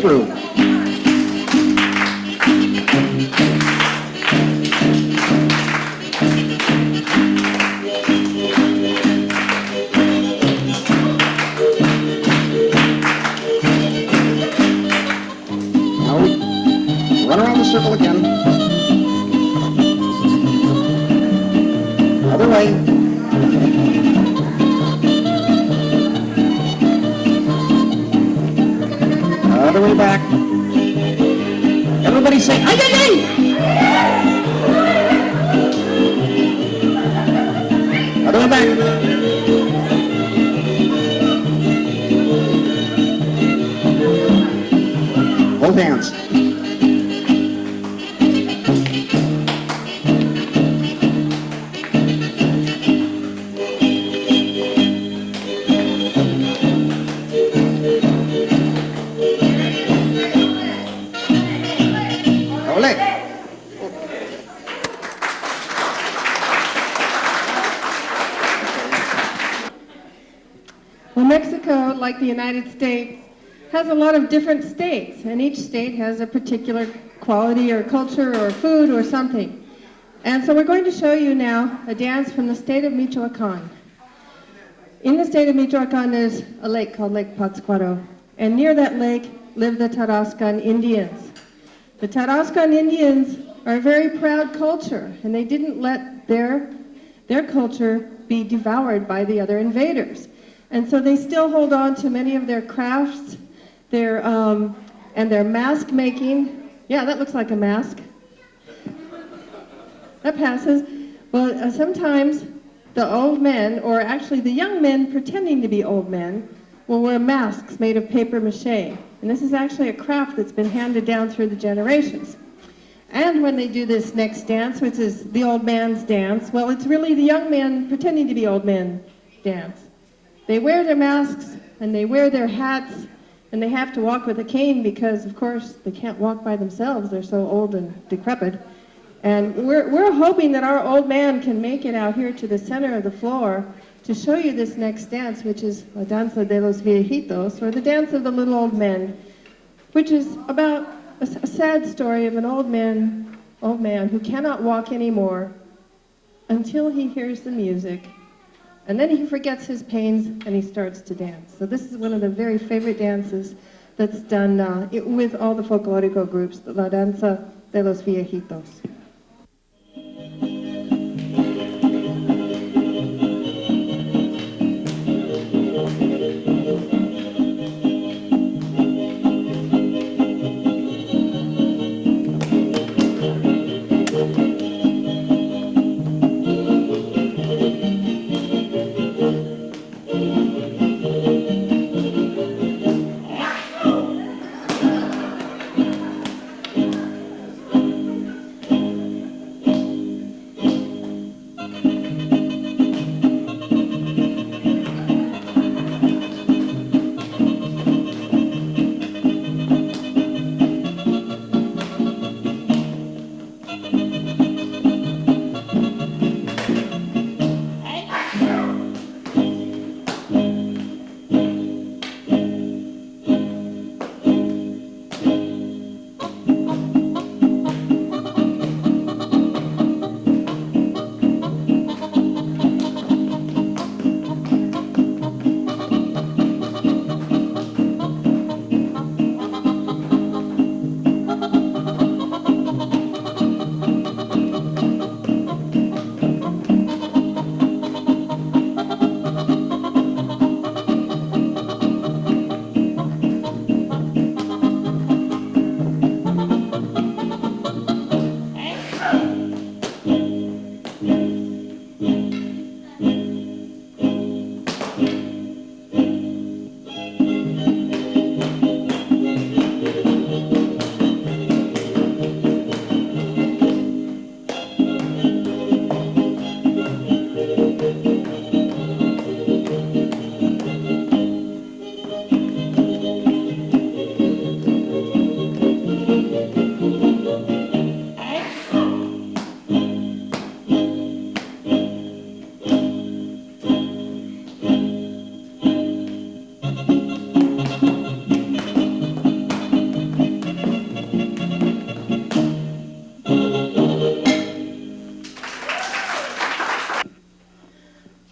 through. Now we run around the circle again. Other way. Other way back. Everybody say, ay, ay, ay! Other way back. Both hands. Well, Mexico, like the United States, has a lot of different states, and each state has a particular quality or culture or food or something. And so we're going to show you now a dance from the state of Michoacan. In the state of Michoacan, there's a lake called Lake Pátzcuaro, and near that lake live the Tarascan Indians. The Tarascan Indians are a very proud culture, and they didn't let their culture be devoured by the other invaders. And so they still hold on to many of their crafts, and their mask making. Yeah, that looks like a mask. That passes. Well, sometimes the old men, or actually the young men pretending to be old men, will wear masks made of paper mache. And this is actually a craft that's been handed down through the generations. And when they do this next dance, which is the old man's dance, well, it's really the young men pretending to be old men dance. They wear their masks, and they wear their hats, and they have to walk with a cane because, of course, they can't walk by themselves. They're so old and decrepit. And we're hoping that our old man can make it out here to the center of the floor to show you this next dance, which is La Danza de los Viejitos, or the Dance of the Little Old Men, which is about a sad story of an old man who cannot walk anymore until he hears the music. And then he forgets his pains and he starts to dance. So this is one of the very favorite dances that's done with all the folklorico groups, La Danza de los Viejitos.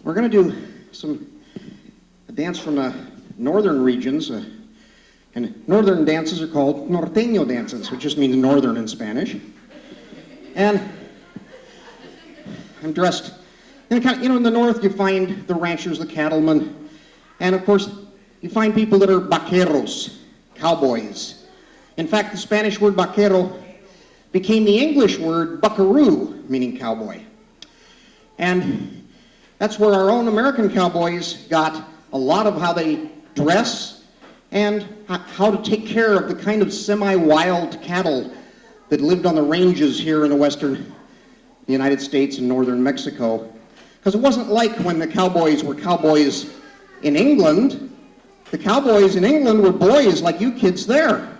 We're going to do a dance from northern regions, and northern dances are called norteño dances, which just means northern in Spanish. And I'm dressed, in the north you find the ranchers, the cattlemen, and of course you find people that are vaqueros, cowboys. In fact, the Spanish word vaquero became the English word buckaroo, meaning cowboy. And that's where our own American cowboys got a lot of how they dress and how to take care of the kind of semi-wild cattle that lived on the ranges here in the western United States and northern Mexico. Because it wasn't like when the cowboys were cowboys in England. The cowboys in England were boys like you kids there,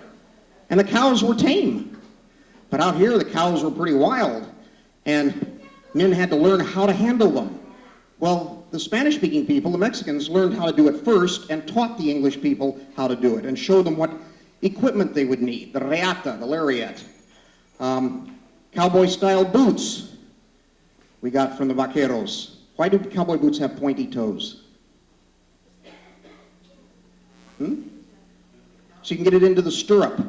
and the cows were tame. But out here, the cows were pretty wild, and men had to learn how to handle them. Well, the Spanish-speaking people, the Mexicans, learned how to do it first and taught the English people how to do it and showed them what equipment they would need, the reata, the lariat, cowboy-style boots we got from the vaqueros. Why do cowboy boots have pointy toes? So you can get it into the stirrup.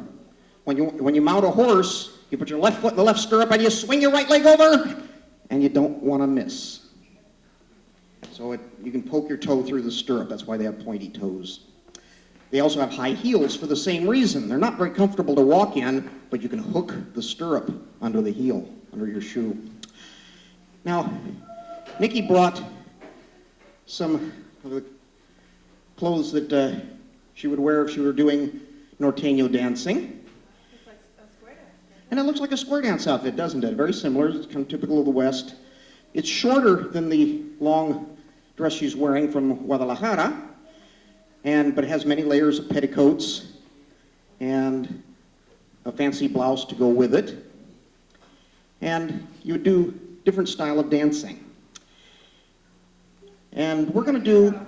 When you mount a horse, you put your left foot in the left stirrup and you swing your right leg over, and you don't want to miss. So you can poke your toe through the stirrup. That's why they have pointy toes. They also have high heels for the same reason. They're not very comfortable to walk in, but you can hook the stirrup under the heel, under your shoe. Now, Nikki brought some of the clothes that she would wear if she were doing norteño dancing. Looks like a square dance. And it looks like a square dance outfit, doesn't it? Very similar. It's kind of typical of the West. It's shorter than the long dress she's wearing from Guadalajara, but it has many layers of petticoats and a fancy blouse to go with it. And you would do different style of dancing. And we're going to do...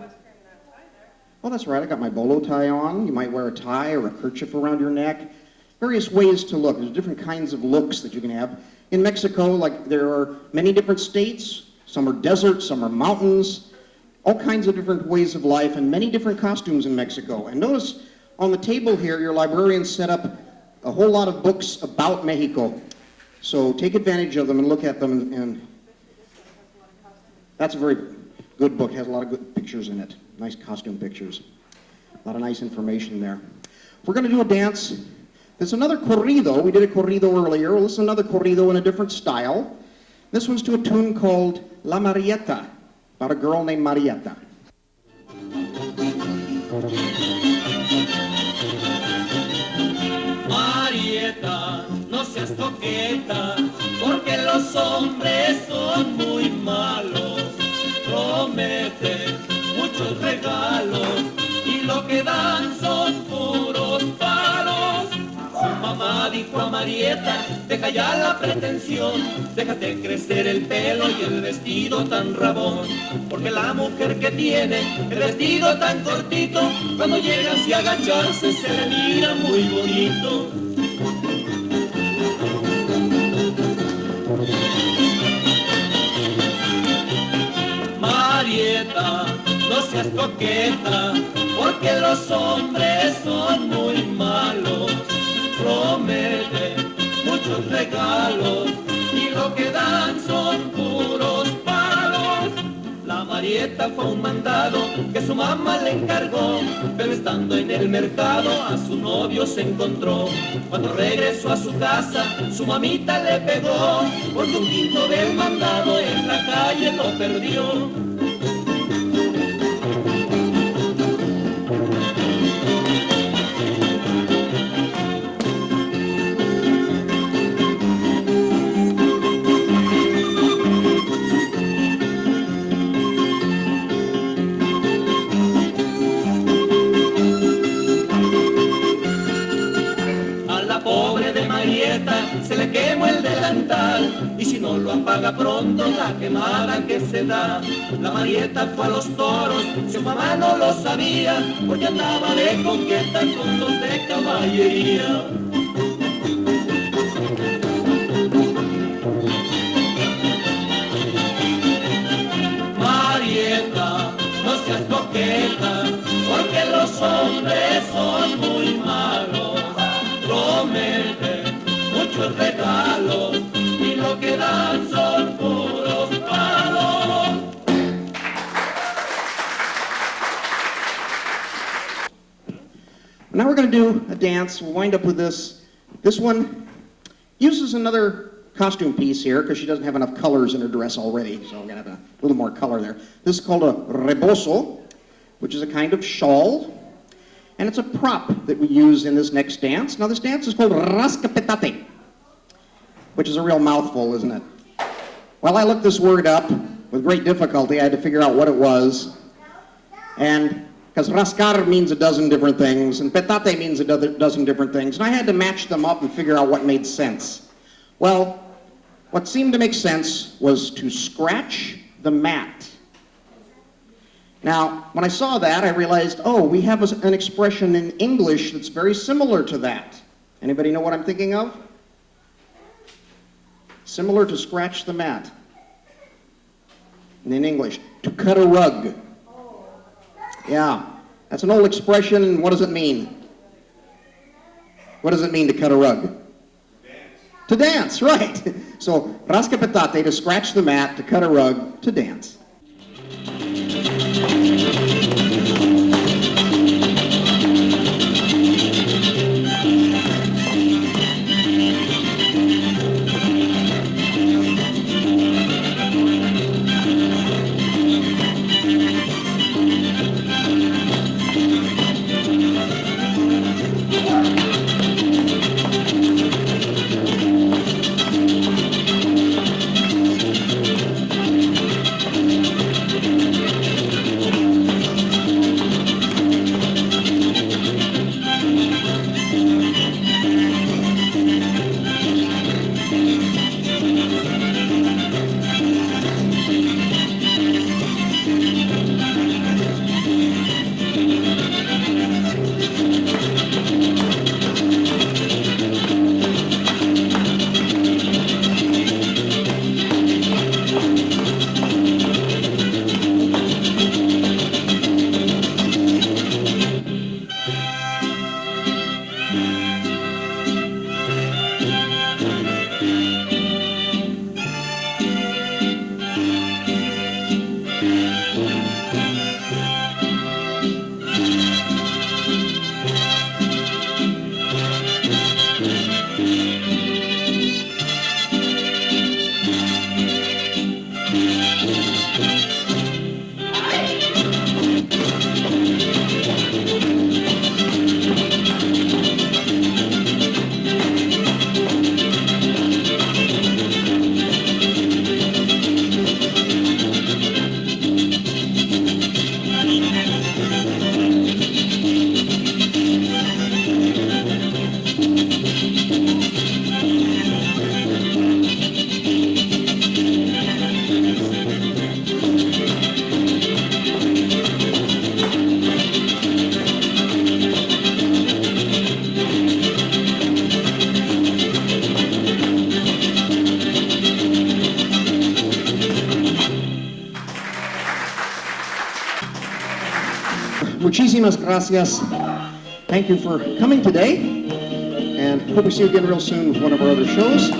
Oh, that's right, I got my bolo tie on. You might wear a tie or a kerchief around your neck. Various ways to look. There's different kinds of looks that you can have. In Mexico, like there are many different states. Some are deserts, some are mountains. All kinds of different ways of life and many different costumes in Mexico. And notice on the table here, your librarian set up a whole lot of books about Mexico. So take advantage of them and look at them. And that's a very good book. It has a lot of good pictures in it. Nice costume pictures. A lot of nice information there. We're going to do a dance. There's another corrido. We did a corrido earlier. Well, this is another corrido in a different style. This one's to a tune called La Marieta, about a girl named Marieta. Marieta, no seas coqueta, porque los hombres son muy malos. Prometen muchos regalos y lo que dan son puros palos. Su mamá dijo a Marieta, deja ya la pretensión, déjate crecer el pelo y el vestido tan rabón, porque la mujer que tiene el vestido tan cortito, cuando llega así a agacharse se le mira muy bonito. Marieta, no seas coqueta, porque los hombres son muy malos. Prometen muchos regalos y lo que dan son puros palos. La Marieta fue un mandado que su mamá le encargó, pero estando en el mercado a su novio se encontró. Cuando regresó a su casa, su mamita le pegó, porque un quinto del mandado en la calle lo perdió. Se le quemó el delantal y si no lo apaga pronto la quemada que se da. La Marieta fue a los toros, su mamá no lo sabía, porque andaba de coqueta con los de caballería. Marieta seas coqueta, porque los hombres son muy malos. Prometen muchos regalos y lo que dan son puros palos. Now we're going to do a dance. We'll wind up with this. This one uses another costume piece here because she doesn't have enough colors in her dress already, so we're going to have a little more color there. This is called a rebozo, which is a kind of shawl, and it's a prop that we use in this next dance. Now this dance is called rascapetate, which is a real mouthful, isn't it? Well, I looked this word up with great difficulty. I had to figure out what it was, and because rascar means a dozen different things, and petate means a dozen different things, and I had to match them up and figure out what made sense. Well, what seemed to make sense was to scratch the mat. Now, when I saw that, I realized, oh, we have an expression in English that's very similar to that. Anybody know what I'm thinking of? Similar to scratch the mat. And in English, to cut a rug. Yeah, that's an old expression, and what does it mean? What does it mean to cut a rug? To dance, right. So, rascapetate, to scratch the mat, to cut a rug, to dance. Muchísimas gracias. Thank you for coming today, and hope we see you again real soon with one of our other shows.